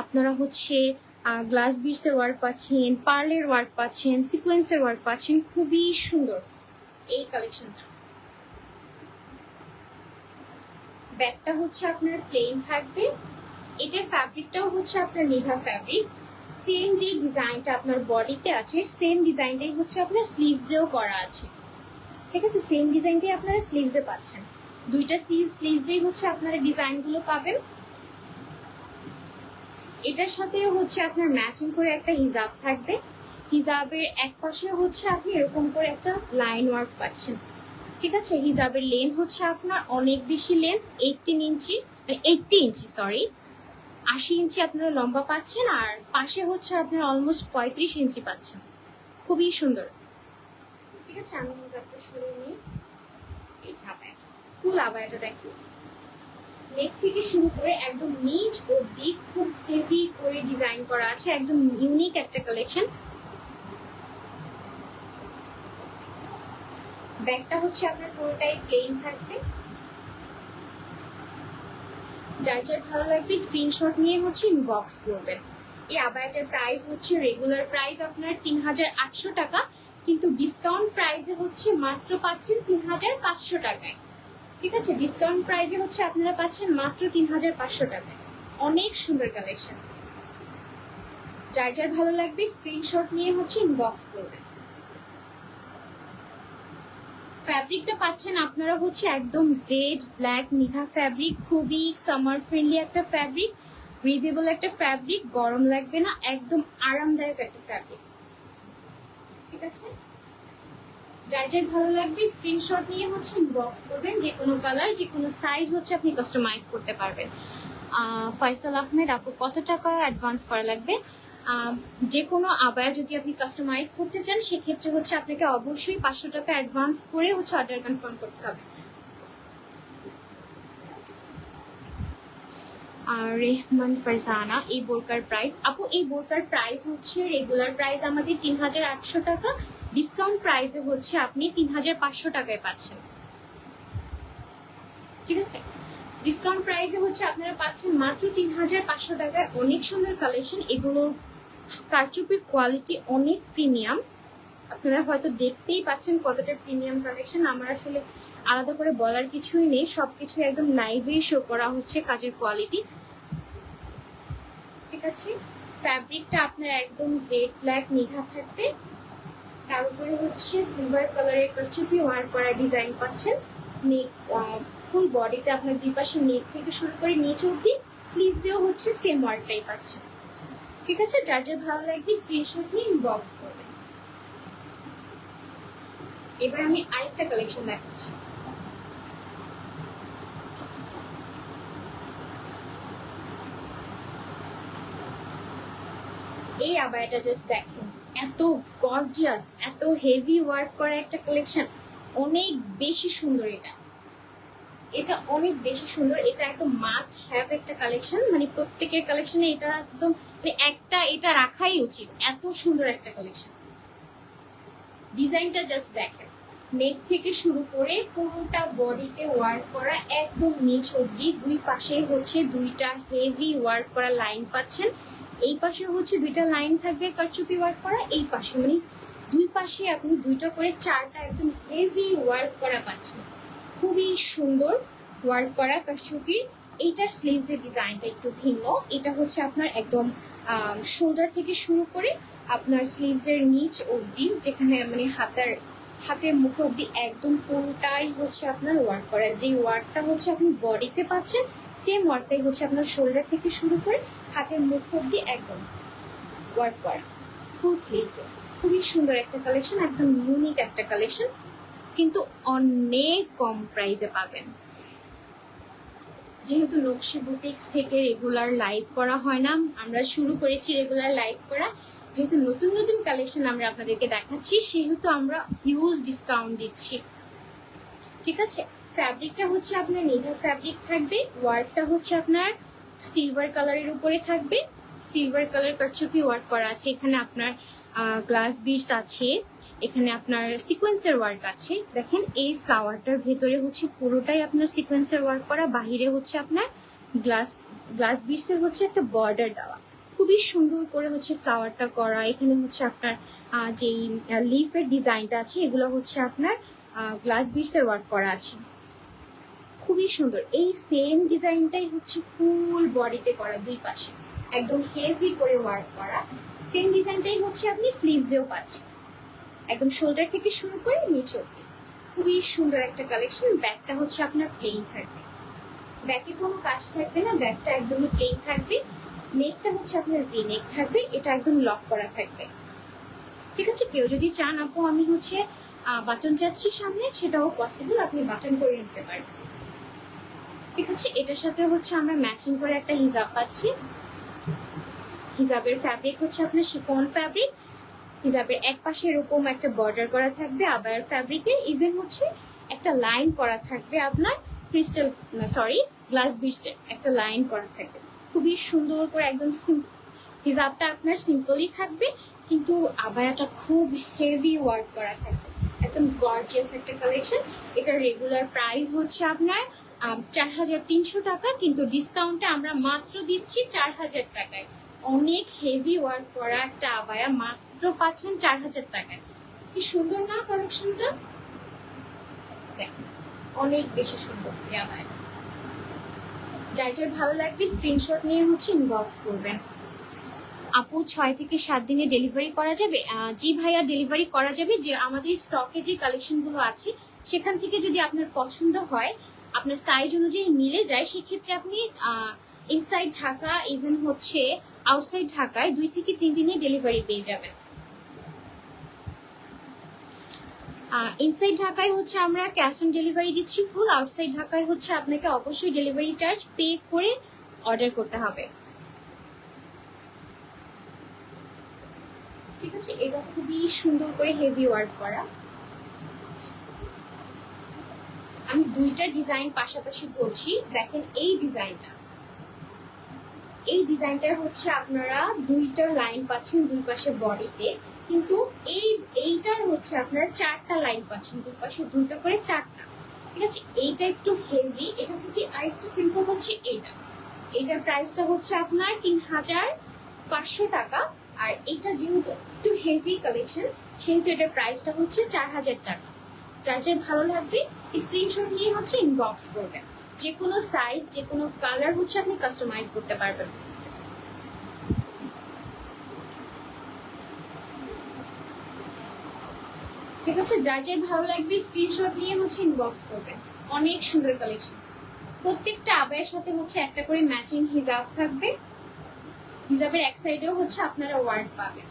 আপনারা হচ্ছে গ্লাস বিটস এর ওয়ার্ক পাচ্ছেন, পার্লের ওয়ার্ক পাচ্ছেন, সিকোয়েন্সের ওয়ার্ক পাচ্ছেন, খুবই সুন্দর এই কালেকশনটা। ব্যাগটা হচ্ছে আপনার প্লেন থাকবে, এটার ফ্যাব্রিকটাও হচ্ছে আপনার নিভা ফ্যাব্রিক। সেম যে ডিজাইনটা আপনার বডিতে আছে, সেম ডিজাইনটাই হচ্ছে আপনার স্লিভসেও করা আছে, ঠিক আছে? সেম ডিজাইনটাই আপনারা স্লিভসে পাচ্ছেন, দুইটা স্লিভসেই হচ্ছে আপনারা ডিজাইনগুলো পাবেন। এটার সাথে হচ্ছে আপনার ম্যাচিং করে একটা হিজাব থাকবে, হিজাবের এক পাশে হচ্ছে আপনি এরকম করে একটা লাইন ওয়ার্ক পাচ্ছেন, ঠিক আছে? হিজাবের লেন্থ হচ্ছে আপনার অনেক বেশি লেন্থ, 80 ইঞ্চি, সরি 80 ইঞ্চি আপনারা লম্বা পাচ্ছেন, আর পাশে হচ্ছে আপনার অলমোস্ট 35 ইঞ্চি পাচ্ছেন, খুবই সুন্দর। ঠিক আছে, আমি হিজাবটা সরিয়ে নিই। এই আবায়াটা, ফুল আবায়াটা দেখি, নেক থেকে শুরু করে একদম নিচ অব্দি খুব হেভি করে ডিজাইন করা আছে, একদম ইউনিক একটা কালেকশন। ব্যাগটা হচ্ছে আপনার পুরোটাই প্লেন থাকবে, যার যার ভালো লাগবে স্ক্রিনশট নিয়ে হচ্ছে ইনবক্স করবেন। এই আবায়াটার প্রাইস হচ্ছে রেগুলার প্রাইস আপনার 3800 টাকা, কিন্তু ডিসকাউন্ট প্রাইসে হচ্ছে মাত্র পাচ্ছেন 3500 টাকায়, ঠিক আছে? ডিসকাউন্ট প্রাইসে হচ্ছে আপনারা পাচ্ছেন মাত্র 3500 টাকায়। অনেক সুন্দর কালেকশন, যার যার ভালো লাগবে স্ক্রিনশট নিয়ে হচ্ছে ইনবক্স করবেন। ফ্যাব্রিকটা পাচ্ছেন আপনারা হচ্ছে একদম জেড ব্ল্যাক নিভা ফ্যাব্রিক, খুবই সামার ফ্রেন্ডলি একটা ফ্যাব্রিক, ব্রিদেবল একটা ফ্যাব্রিক, গরম লাগবে না, একদম আরামদায়ক একটা ফ্যাব্রিক, ঠিক আছে? যার যার ভালো লাগবে স্ক্রিনশট নিয়ে হচ্ছে ইনবক্স করবেন, যে কোনো কালার যে কোনো সাইজ হচ্ছে আপনি কাস্টমাইজ করতে পারবেন। ফয়সাল আহমেদ আপু, কত টাকা অ্যাডভান্স করা লাগবে? যে কোনো আবায়া যদি আপনি কাস্টমাইজ করতে চান, সেক্ষেত্রে হচ্ছে আপনাকে অবশ্যই 500 টাকা অ্যাডভান্স করে হচ্ছে অর্ডার কনফার্ম করতে হবে। আর রেহমান ফারজানা, এই বোরকার প্রাইস? আপু এই বোরকার প্রাইস হচ্ছে রেগুলার প্রাইস আমাদের 3800 টাকা, ডিসকাউন্ট প্রাইসে হচ্ছে আপনি 3500 টাকায় পাচ্ছেন, ঠিক আছে? ডিসকাউন্ট প্রাইসে হচ্ছে আপনারা পাচ্ছেন মাত্র 3500 টাকায়। অনেক সুন্দর কালেকশন, এগুলোর কারচুপির কোয়ালিটি অনেক প্রিমিয়াম, আপনারা হয়তো দেখতেই পাচ্ছেন কতটা প্রিমিয়াম কালেকশন। আমার আসলে আলাদা করে বলার কিছুই নেই, সবকিছু একদম লাইভেই শো করা হচ্ছে কাজের কোয়ালিটি, ঠিক আছে? ফ্যাব্রিকটা আপনার একদম জেড ব্ল্যাক নিভা থাকবে, তার উপরে হচ্ছে সিলভার কালারের কারচুপি ওয়ার্ক করা ডিজাইন পাচ্ছেন। নেক ফুল বডিতে আপনার দুই পাশে নেক থেকে শুরু করে নিচে অব্দি, স্লিভসেও হচ্ছে সেম ওয়ার্কটাই পাচ্ছেন, ঠিক আছে? যার যার ভালো লাগবে স্ক্রিনশট নিয়ে ইনবক্স করবেন। এবার আমি আরেকটা কালেকশন দেখাচ্ছি। এই আবায়াটা জাস্ট দেখেন, এত গর্জিয়াস, এত হেভি ওয়ার্ক করা একটা কালেকশন, অনেক বেশি সুন্দর। এটা অনেক বেশি সুন্দর। এটা একদম মাস্ট হ্যাভ একটা কালেকশন, মানে প্রত্যেকের কালেকশনে এটা একদম মানে একটা এটা রাখাই উচিত, এত সুন্দর একটা কালেকশন। ডিজাইনটা জাস্ট দেখেন, নেক থেকে শুরু করে পুরোটা বডিতে ওয়ার্ক করা, একদম নিচ অব্দি। দুই পাশে হচ্ছে দুইটা হেভি ওয়ার্ক করা লাইন পাচ্ছেন। এই পাশে হচ্ছে দুইটা লাইন থাকবে কারচুপি ওয়ার্ক করা, এই পাশে মানে দুই পাশে আপনি দুইটা করে চারটা একদম হেভি ওয়ার্ক করা পাচ্ছেন। খুবই সুন্দর ওয়ার্ক করা কারচুপির। এইটার স্লিভসের ডিজাইনটা একটু ভিন্ন। এটা হচ্ছে আপনার একদম শোল্ডার থেকে শুরু করে আপনার স্লিভসের নিচ অবধি, যেখানে মানে হাতের মুখ অবধি একদম পুরোটাই হচ্ছে আপনার ওয়ার্ক করা। যে ওয়ার্কটা হচ্ছে আপনি বডিতে পাচ্ছেন, সেম ওয়ার্কটাই হচ্ছে আপনার শোল্ডার থেকে শুরু করে হাতের মুখ অবধি একদম ওয়ার্ক করা ফুল স্লিভসে। খুবই সুন্দর একটা কালেকশন, একদম ইউনিক একটা কালেকশন, কিন্তু অনেক কম প্রাইসে পাবেন। যেহেতু নকশি বুটিক্স থেকে রেগুলার লাইভ করা হয় না, আমরা শুরু করেছি রেগুলার লাইভ করা, যেহেতু নতুন নতুন কালেকশন আমরা আপনাদেরকে দেখাচ্ছি, সেহেতু আমরা হিউজ ডিসকাউন্ট দিচ্ছি। ঠিক আছে, ফ্যাব্রিকটা হচ্ছে আপনার নিধা ফ্যাব্রিক থাকবে, ওয়ার্কটা হচ্ছে আপনার সিলভার কালারের উপরে থাকবে। সিলভার কালার কারচুপি ওয়ার্ক করা আছে, এখানে আপনার গ্লাস বিটস আছে, এখানে আপনার সিকোয়েন্সের ওয়ার্ক আছে। দেখেন এই ফ্লাওয়ারটার ভেতরে হচ্ছে পুরোটাই আপনার সিকোয়েন্সের ওয়ার্ক করা, বাহিরে হচ্ছে আপনার গ্লাস বিটসের হচ্ছে একটা বর্ডার দেওয়া। খুবই সুন্দর করে হচ্ছে ফ্লাওয়ারটা করা। এখানে হচ্ছে আপনার যেই লিফের ডিজাইনটা আছে, এগুলো হচ্ছে আপনার গ্লাস বিটসের ওয়ার্ক করা আছে। খুবই সুন্দর। এই সেম ডিজাইনটাই হচ্ছে ফুল বডিতে করা, দুই পাশে একদম হেভি করে ওয়ার্ক করা। সেম ডিজাইনটাই হচ্ছে আপনি স্লিভসেও পাচ্ছেন, একদম শোল্ডার থেকে শুরু করে নিচ অব্দি। খুবই সুন্দর একটা কালেকশন। ব্যাকটা হচ্ছে আপনার প্লেন থাকবে, ব্যাকে কোনো কাজ থাকবে না, ব্যাকটা একদমই প্লেন থাকবে। নেকটা হচ্ছে আপনার ভি নেক থাকবে, এটা একদম লক করা থাকবে। ঠিক আছে, কেউ যদি চান আপু আমি হচ্ছে বাটন চাচ্ছি সামনে, সেটাও পসিবল, আপনি বাটন করে নিতে পারবেন। ঠিক আছে, এটার সাথে হচ্ছে আমরা ম্যাচিং করে একটা হিজাব পাচ্ছি। হিজাবের ফ্যাব্রিক হচ্ছে আপনার শিফন ফ্যাব্রিক। হিজাবের এক পাশে এরকম একটা বর্ডার করা থাকবে, আবার ফ্যাব্রিকে ইভেন হচ্ছে একটা লাইন করা থাকবে, আপনার ক্রিস্টাল গ্লাস বিটসের একটা লাইন করা থাকবে। খুবই সুন্দর করে একদম হিজাবটা আপনার সিম্পলই থাকবে, কিন্তু আবায়াটা খুব হেভি ওয়ার্ক করা থাকবে, একদম গর্জিয়াস একটা কালেকশন। এটার রেগুলার প্রাইস হচ্ছে আপনার 4300 টাকা, কিন্তু ডিসকাউন্টে আমরা মাত্র দিচ্ছি 4000 টাকায়। অনেক হেভি ওয়ার্ক করা একটা আবায়া মাত্র পাচ্ছেন 4000 টাকায়। কি সুন্দর না কালেকশনটা, দেখেন অনেক বেশি সুন্দর এই আবায়াটা। যার যার ভালো লাগবে স্ক্রিনশট নিয়ে হচ্ছে ইনবক্স করবেন। আপু 6 থেকে 7 দিনে ডেলিভারি করা যাবে? জি ভাইয়া, ডেলিভারি করা যাবে। যে আমাদের স্টকে যে কালেকশনগুলো আছে সেখান থেকে যদি আপনার পছন্দ হয়, আপনার সাইজ অনুযায়ী মিলে যায়, সেক্ষেত্রে আপনি ইনসাইড ঢাকা ইভেন হচ্ছে আউটসাইড ঢাকায় 2 থেকে 3 দিনে ডেলিভারি পেয়ে যাবেন। ইনসাইড ঢাকায় হচ্ছে আমরা ক্যাশ অন ডেলিভারি দিচ্ছি ফুল, আউটসাইড ঢাকায় হচ্ছে আপনাকে অবশ্যই ডেলিভারি চার্জ পে করে অর্ডার করতে হবে। ঠিক আছে, এটা খুবই সুন্দর করে হেভি ওয়ার্ক করা। আমি দুইটা ডিজাইন পাশাপাশি করছি, দেখেন এই ডিজাইনটা হচ্ছে আপনারা দুইটা লাইন পাচ্ছেন দুই পাশে বডিতে, কিন্তু এইটার হচ্ছে আপনারা 4টা লাইন পাচ্ছেন, দুই পাশে দুইটা করে 4টা। ঠিক আছে, এইটা একটু হেভি, এটা থেকে আরেকটু সিম্পল হচ্ছে এইটার প্রাইসটা হচ্ছে আপনার 3500 টাকা। আর এটা যেহেতু একটু হেভি কালেকশন, সেহেতু এটার প্রাইসটা হচ্ছে 4000 টাকা। যার যার ভালো লাগবে স্ক্রিনশট নিয়ে হচ্ছে ইনবক্স করবেন। যে কোনো সাইজ, যে কোনো কালার হচ্ছে আপনি কাস্টমাইজ করতে পারবেন। ঠিক আছে, যার যার ভালো লাগবে স্ক্রিনশট নিয়ে হচ্ছে ইনবক্স করবেন। অনেক সুন্দর কালেকশন। প্রত্যেকটা আবায়ের সাথে হচ্ছে একটা করে ম্যাচিং হিজাব থাকবে, হিজাবের এক সাইডেও হচ্ছে আপনারা ওয়ার্ক পাবেন।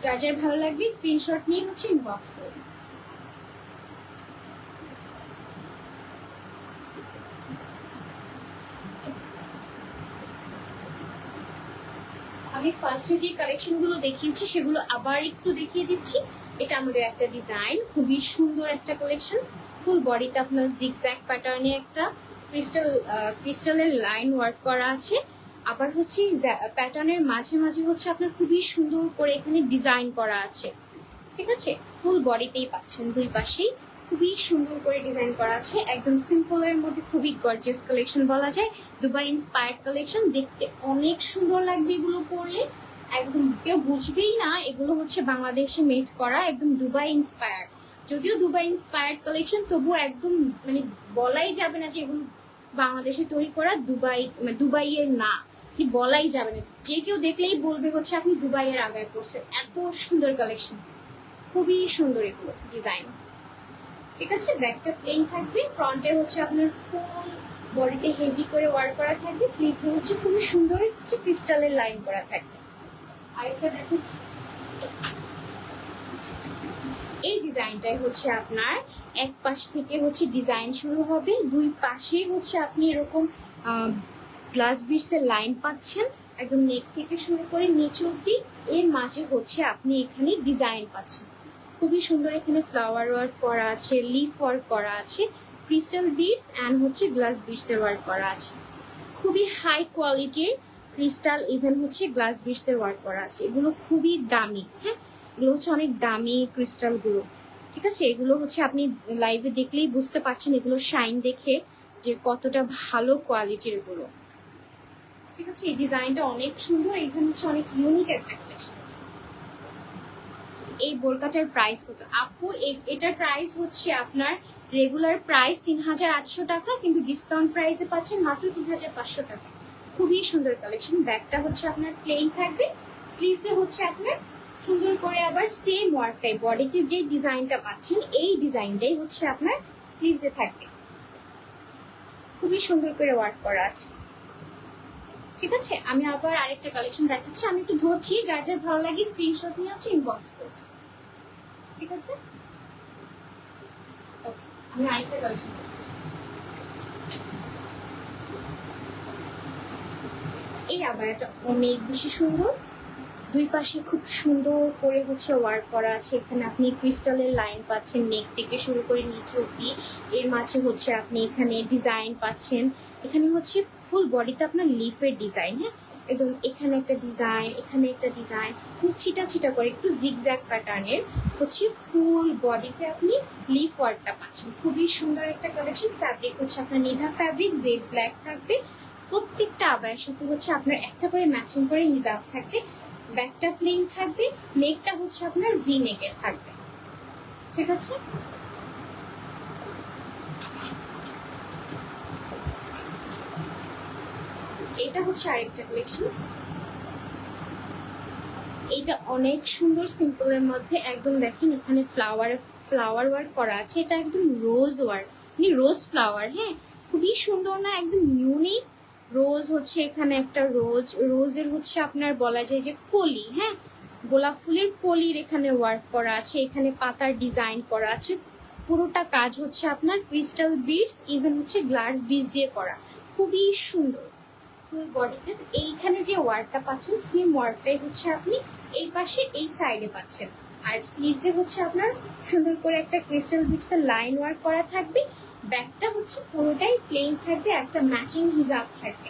যার যার ভালো লাগবে স্ক্রিনশট নিয়ে হচ্ছে ইনবক্স করবেন। আমি ফার্স্টে যে কালেকশনগুলো দেখিয়েছি সেগুলো আবার একটু দেখিয়ে দিচ্ছি। এটা আমাদের একটা ডিজাইন, খুবই সুন্দর একটা কালেকশন। ফুল বডিতে আপনার জিগজ্যাগ প্যাটার্নে একটা ক্রিস্টালের লাইন ওয়ার্ক করা আছে। আবার হচ্ছে প্যাটার্নের মাঝে মাঝে হচ্ছে আপনার খুবই সুন্দর করে এখানে ডিজাইন করা আছে, ঠিক আছে। ফুল বডিতেই পাচ্ছেন, দুই পাশেই খুবই সুন্দর করে ডিজাইন করা আছে। একদম সিম্পলের মধ্যে খুবই গর্জিয়াস কালেকশন বলা যায়, দুবাই ইন্সপায়ার্ড কালেকশন। দেখতে অনেক সুন্দর লাগবে এগুলো পরলে, একদম কেউ বুঝবেই না এগুলো হচ্ছে বাংলাদেশে মেড করা, একদম দুবাই ইন্সপায়ার্ড। যদিও দুবাই ইন্সপায়ার্ড কালেকশন, তবুও একদম মানে বলাই যাবে না যে এগুলো বাংলাদেশে তৈরি করা, দুবাইয়ের না, বলাই যাবে না। যে কেউ দেখলেই বলবে হচ্ছে আপনি দুবাইয়ের আগায় পড়ছেন। এত সুন্দর কালেকশন, খুবই সুন্দর এগুলো ডিজাইন, ঠিক আছে। ব্যাকটা প্লেন থাকবে, ফ্রন্টে হচ্ছে আপনার ফুল বডিতে হেভি করে ওয়ার্ক করা থাকবে, স্লিভসে হচ্ছে খুবই সুন্দর হচ্ছে ক্রিস্টালের লাইন করা থাকবে। আরেকটা দেখাচ্ছি, এই ডিজাইনটাই হচ্ছে আপনার এক পাশ থেকে হচ্ছে ডিজাইন শুরু হবে, দুই পাশে হচ্ছে আপনি এরকম গ্লাস বিটসের লাইন পাচ্ছেন, একদম নেক থেকে শুরু করে নিচে অব্দি। এর মাঝে হচ্ছে আপনি এখানে ডিজাইন পাচ্ছেন, খুবই সুন্দর। এখানে ফ্লাওয়ার ওয়ার্ক করা আছে, লিফ ওয়ার্ক করা আছে, ক্রিস্টাল বিটস অ্যান্ড হচ্ছে গ্লাস বিটসের ওয়ার্ক করা আছে। খুবই হাই কোয়ালিটির ক্রিস্টাল ইভেন হচ্ছে গ্লাস বিটসের ওয়ার্ক করা আছে। এগুলো খুবই দামি, হ্যাঁ, এগুলো হচ্ছে অনেক দামি ক্রিস্টালগুলো, ঠিক আছে। এগুলো হচ্ছে আপনি লাইভে দেখলেই বুঝতে পারছেন এগুলো শাইন দেখে যে কতটা ভালো কোয়ালিটির এগুলো, ঠিক আছে। এই ডিজাইনটা অনেক সুন্দর, এখানে হচ্ছে অনেক ইউনিক একটা কালেকশন। এই বোরকাটার প্রাইস কত আপু? এটার প্রাইস হচ্ছে আপনার রেগুলার প্রাইস ৩৮০০ টাকা, কিন্তু ডিসকাউন্ট প্রাইসে পাচ্ছেন মাত্র ৩৫০০ টাকা। খুবই সুন্দর কালেকশন। ব্যাকটা হচ্ছে আপনার প্লেন থাকবে, স্লিভসে হচ্ছে আপনার সুন্দর করে আবার সেম ওয়ার্কটাই, বডিতে যে ডিজাইনটা পাচ্ছেন এই ডিজাইনটাই হচ্ছে আপনার স্লিভসে থাকবে, খুবই সুন্দর করে ওয়ার্ক করা আছে, ঠিক আছে। আমি আবার আরেকটা কালেকশন দেখাচ্ছি, আমি একটু ধরছি, যার যার ভালো লাগে স্ক্রিনশট নিয়ে হচ্ছে ইনবক্স করবেন, ঠিক আছে। আমি আরেকটা কালেকশন দেখাচ্ছি, এই আবায়াটা অনেক বেশি সুন্দর, দুই পাশে খুব সুন্দর করে হচ্ছে ওয়ার্ক করা আছে। এখানে আপনি ক্রিস্টালের লাইন পাচ্ছেন নেক থেকে শুরু করে নিচে অব্দি, এর মাঝে হচ্ছে আপনি এখানে ডিজাইন পাচ্ছেন। এখানে হচ্ছে ফুল বডিতে আপনার লিফের ডিজাইন, হ্যাঁ, একদম এখানে একটা ডিজাইন, এখানে একটা ডিজাইন, ছিটা ছিটা করে একটু জিগজ্যাগ প্যাটার্নের হচ্ছে ফুল বডিতে আপনি লিফ ওয়ার্কটা পাচ্ছেন। খুবই সুন্দর একটা কালেকশন। ফ্যাব্রিক হচ্ছে আপনার নিধা ফ্যাব্রিক, জেড ব্ল্যাক থাকবে। প্রত্যেকটা আবায়ের সাথে হচ্ছে আপনার একটা করে ম্যাচিং করে হিজাব থাকবে, ব্যাকটা প্লেন থাকবে, নেকটা হচ্ছে আপনার ভি নেকে থাকবে, ঠিক আছে। এটা হচ্ছে আরেকটা কালেকশন, এটা অনেক সুন্দর সিম্পলের মধ্যে, একদম দেখেন এখানে ফ্লাওয়ার ওয়ার্ক করা আছে, এটা একদম রোজ ওয়ার্ক, মানে রোজ ফ্লাওয়ার, হ্যাঁ, খুবই সুন্দর না, একদম ইউনিক। রোজ হচ্ছে এখানে একটা রোজের হচ্ছে আপনার বলা যায় যে কলি, হ্যাঁ, গোলাপ ফুলের কলির এখানে ওয়ার্ক করা আছে, এখানে পাতার ডিজাইন করা আছে। পুরোটা কাজ হচ্ছে আপনার ক্রিস্টাল বিটস ইভেন হচ্ছে গ্লাস বিটস দিয়ে করা, খুবই সুন্দর। ফুল বডিতে এইখানে যে ওয়ার্কটা পাচ্ছেন সেম ওয়ার্কটাই হচ্ছে আপনি এই পাশে এই সাইডে পাচ্ছেন। আর স্লিভসে হচ্ছে আপনার সুন্দর করে একটা ক্রিস্টাল বিটসের লাইন ওয়ার্ক করা থাকবে। ব্যাকটা হচ্ছে পুরোটাই প্লেন থাকবে, একটা ম্যাচিং হিজাব থাকবে,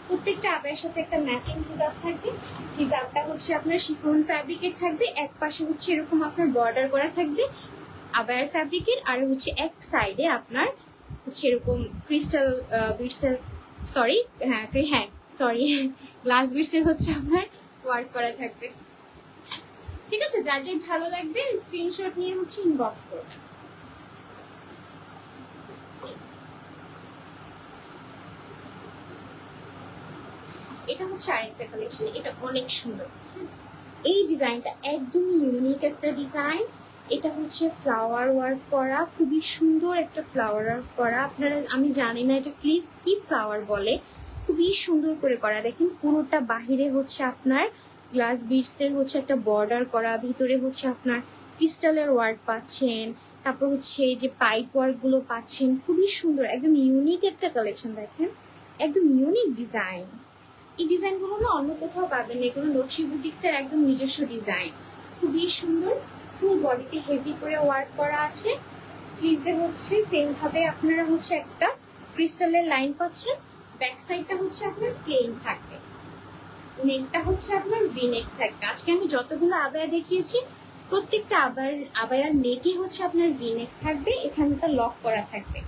প্রত্যেকটা আবায়ের সাথে একটা ম্যাচিং হিজাব থাকবে। হিজাবটা হচ্ছে আপনার শিফন ফ্যাব্রিকের থাকবে, এক পাশে হচ্ছে এরকম আপনার বর্ডার করা থাকবে আবায়ের ফ্যাব্রিকের, আর হচ্ছে এক সাইডে আপনার হচ্ছে এরকম ক্রিস্টাল বিটসের গ্লাস বিটসের হচ্ছে আপনার ওয়ার্ক করা থাকবে, ঠিক আছে। যার যার ভালো লাগবে স্ক্রিনশট নিয়ে হচ্ছে ইনবক্স করবেন। এটা হচ্ছে আরেকটা কালেকশন, এটা অনেক সুন্দর। এই ডিজাইনটা একদমই ইউনিক একটা ডিজাইন, এটা হচ্ছে ফ্লাওয়ার ওয়ার্ক করা, খুবই সুন্দর একটা ফ্লাওয়ার ওয়ার্ক করা। আপনারা, আমি জানি না এটা কি ফ্লাওয়ার বলে, খুবই সুন্দর করে করা। দেখেন পুরোটা বাহিরে হচ্ছে আপনার গ্লাস বিটসের হচ্ছে একটা বর্ডার করা, ভিতরে হচ্ছে আপনার ক্রিস্টালের ওয়ার্ক পাচ্ছেন, তারপর হচ্ছে এই যে পাইপ ওয়ার্ক গুলো পাচ্ছেন, খুবই সুন্দর, একদম ইউনিক একটা কালেকশন। দেখেন একদম ইউনিক ডিজাইন, এই ডিজাইনগুলো না অন্য কোথাও পাবেন না, এগুলো নকশি বুটিক্সের একদম নিজস্ব ডিজাইন, খুবই সুন্দর। ফুল বডিতে হেভি করে ওয়ার্ক করা আছে। স্লিভসে হচ্ছে সেম ভাবে আপনারা হচ্ছে একটা ক্রিস্টালের লাইন পাচ্ছেন। ব্যাক সাইডটা হচ্ছে আপনার প্লেন থাকবে, নেকটা হচ্ছে আপনার ভি নেক থাকবে। আজকে আমি যতগুলো আবায়া দেখিয়েছি প্রত্যেকটা আবায়ার নেকে হচ্ছে আপনার ভি নেক থাকবে, এখানটা লক করা থাকবে।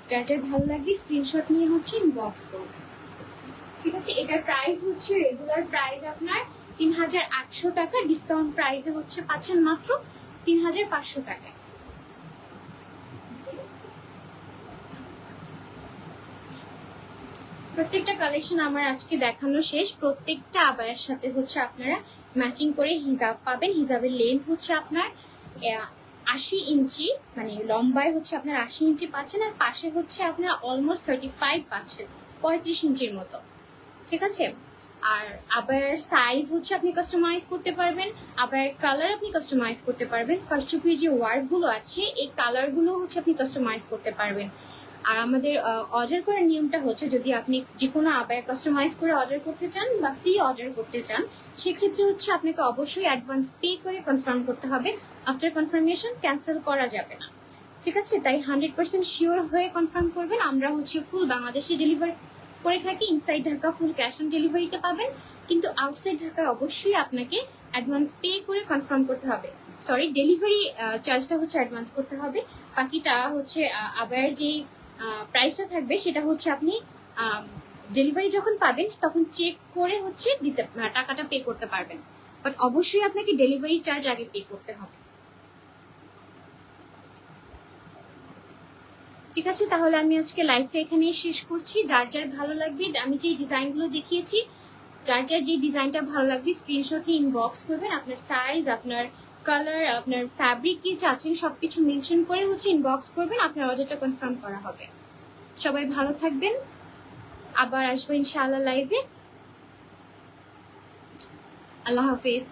যার যার ভালো লাগবে স্ক্রিনশট নিয়ে হচ্ছে ইনবক্স করবেন, ঠিক আছে। এটার প্রাইস হচ্ছে রেগুলার প্রাইস আপনার ৩,৮০০ টাকা, ডিসকাউন্ট প্রাইসে হচ্ছে পাচ্ছেন মাত্র ৩,৫০০ টাকায়। প্রত্যেকটা কালেকশন আমার আজকে দেখানো শেষ। প্রত্যেকটা আবায়ের সাথে হচ্ছে আপনারা ম্যাচিং করে হিজাব পাবেন। হিজাবের লেন্থ হচ্ছে আপনার ৮০ ইঞ্চি, মানে লম্বায় হচ্ছে আপনার ৮০ ইঞ্চি পাচ্ছেন, আর পাশে হচ্ছে আপনার অলমোস্ট 35 পাচ্ছেন, ৩৫ ইঞ্চির মতো, ঠিক আছে। আর আবায়ের সাইজ হচ্ছে আপনি কাস্টমাইজ করতে পারবেন, আবায়ের কালার আপনি কাস্টমাইজ করতে পারবেন। কারচুপির যে ওয়ার্কগুলো আছে এই কালারগুলো হচ্ছে আপনি কাস্টমাইজ করতে পারবেন। আর আমাদের অর্ডার করার নিয়মটা হচ্ছে, যদি আপনি যে কোনো আবায়া কাস্টমাইজ করে অর্ডার করতে চান বা প্রি অর্ডার করতে চান, সেক্ষেত্রে হচ্ছে আপনাকে অবশ্যই অ্যাডভান্স পে করে কনফার্ম করতে হবে। আফটার কনফার্মেশন ক্যান্সেল করা যাবে না, ঠিক আছে। তাই 100% শিওর হয়ে কনফার্ম করবেন। আমরা হচ্ছে ফুল বাংলাদেশে ডেলিভারি করে থাকি। Inside Dhaka full cash on ডেলিভারিতে পাবেন, কিন্তু আউটসাইড ঢাকায় অবশ্যই আপনাকে অ্যাডভান্স পে করে কনফার্ম করতে হবে। সরি, ডেলিভারি চার্জটা হচ্ছে অ্যাডভান্স করতে হবে। বাকিটা হচ্ছে আবায়ের যেই প্রাইসটা থাকবে সেটা হচ্ছে আপনি ডেলিভারি যখন পাবেন তখন চেক করে হচ্ছে টাকাটা পে করতে পারবেন, বাট অবশ্যই আপনাকে ডেলিভারি চার্জ আগে পে করতে হবে, ঠিক আছে। তাহলে আমি আজকে লাইভটা এখানেই শেষ করছি। যার যার ভালো লাগবে, আমি যে ডিজাইনগুলো দেখিয়েছি, যার যার যে ডিজাইনটা ভালো লাগবে স্ক্রিনশটে ইনবক্স করবেন। আপনার সাইজ, আপনার কালার, আপনার ফ্যাব্রিক কি চাচ্ছেন সবকিছু মেনশন করে হচ্ছে ইনবক্স করবেন, আপনার অর্ডারটা কনফার্ম করা হবে। সবাই ভালো থাকবেন, আবার আসবো ইনশাআল্লাহ লাইভে। আল্লাহ হাফেজ।